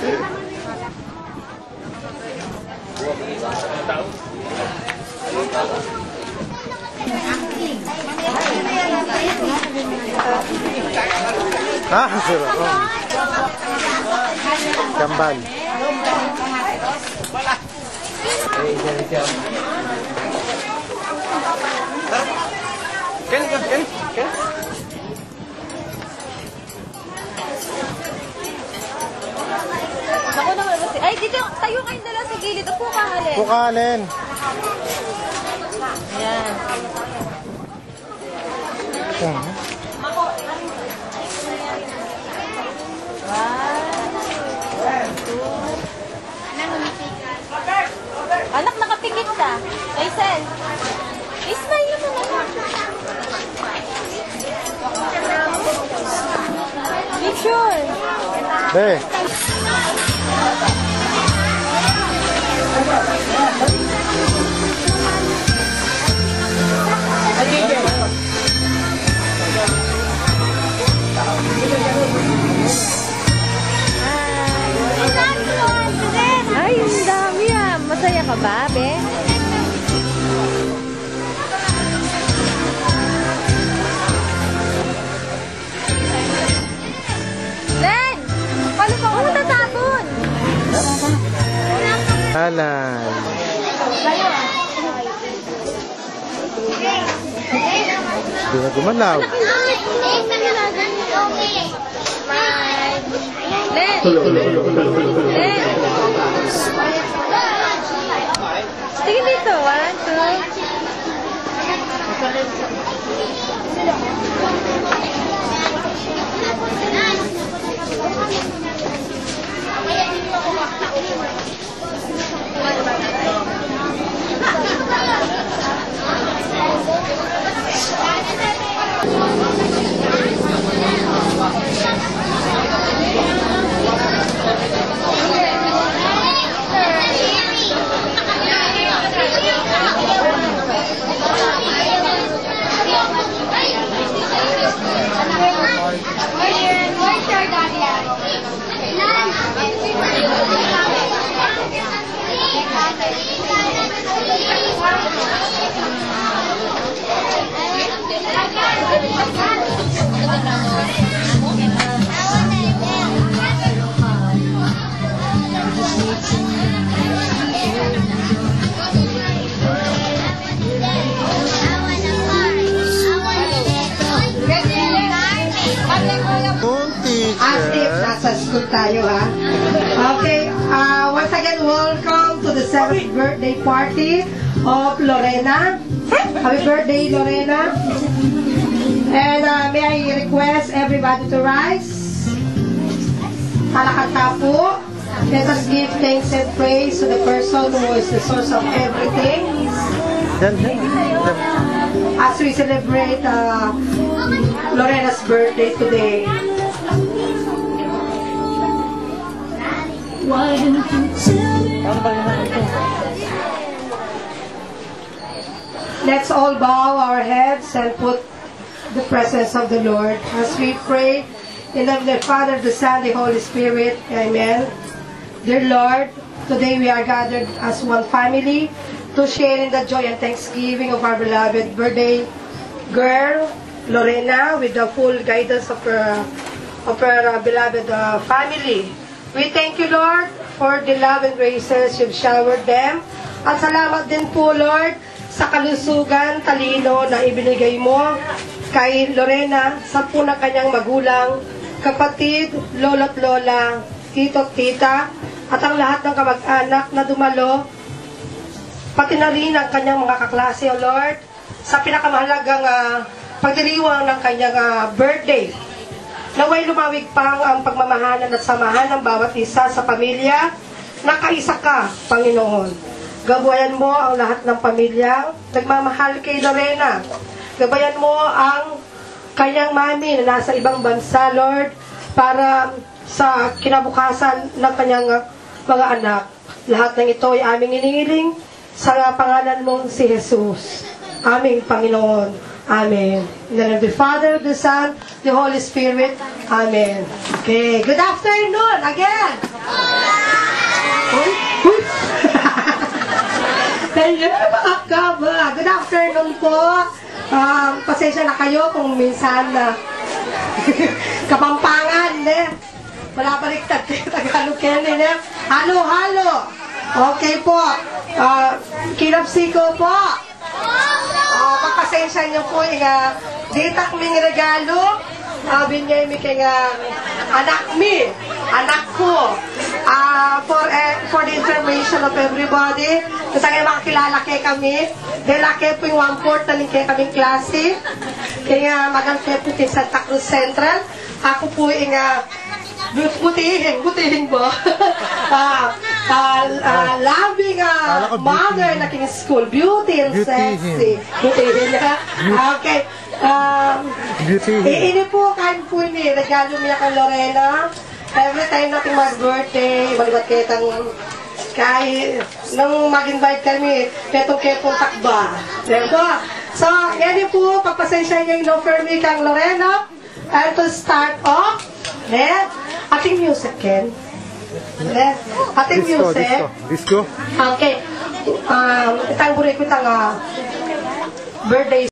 Sarap. Kambal. Ken. Ako naman kasi. Ay, dito, tayo kayong dala sa gilid. Upo ka, Halen. Upo ka, Halen. Ayan. Anak, nakapikit ka. Aysel. Ismail naman ako. Picture. Be. Ay, ang dami ah. Masaya ka ba, Be? Len! Paano pa ako matatapon? Alan. Hindi na gumalaw. Len! Len! Tingin dito. 7th birthday party of Lorena. Happy birthday, Lorena. And may I request everybody to rise. Palakad ka po. Let us give thanks and praise to the person who is the source of everything. As we celebrate Lorena's birthday today. Let's all bow our heads and put the presence of the Lord as we pray in the name of the Father, the Son, the Holy Spirit. Amen. Dear Lord, today we are gathered as one family to share in the joy and thanksgiving of our beloved birthday girl, Lorena, with the full guidance of her beloved family. We thank you, Lord, for the love and graces you've showered them. At salamat din po, Lord, sa kalusugan, talino na ibinigay mo kay Lorena sa na kanyang magulang, kapatid, lolo't lola, tito't tita, at ang lahat ng kamag-anak na dumalo, pati na rin ang kanyang mga kaklase, O Lord, sa pinakamahalagang pagdiriwang ng kanyang birthday. Naway lumawig pang ang pagmamahalan at samahan ng bawat isa sa pamilya na kaisa ka, Panginoon. Gabayan mo ang lahat ng pamilya nagmamahal kay Lorena. Gabayan mo ang kanyang mami na nasa ibang bansa, Lord, para sa kinabukasan ng kanyang mga anak. Lahat ng ito ay aming inihiling sa pangalan mong si Jesus. Aming Panginoon. Amen. In the name of the Father, the Son, the Holy Spirit. Amen. Okay. Good afternoon again. Uy! Uy! Good afternoon po. Pasensya na kayo kung minsan Kapampangan, wala baliktad kayo, Tagalog yan, halo. Okay po. Kinapsiko po. Pagpasensya niyo po, dita kaming regalo. Binyay mi kay anak ko. For the information of everybody, kasi ngayon makakilala kayo kami. Dahil kayo po yung 1/4 na kaya kaming klase. Kaya magal kayo po kay Santa Cruz Central. Ako po yung butihin ba? Loving mother na king school. Beauty and sexy. Butihin na. Okay. Ini po, kain po ni. Regalo niya kay Lorena. Every time natin mag-birthday, malibat kayo tang nung mag-invite kami, petong kepong takba. Diba? So, yan po, pagpasensya niyo yung no-for me kang Lorena. And to start off, ating music, Ken. Ating music. Disco. Okay. Itang buri ko itang birthday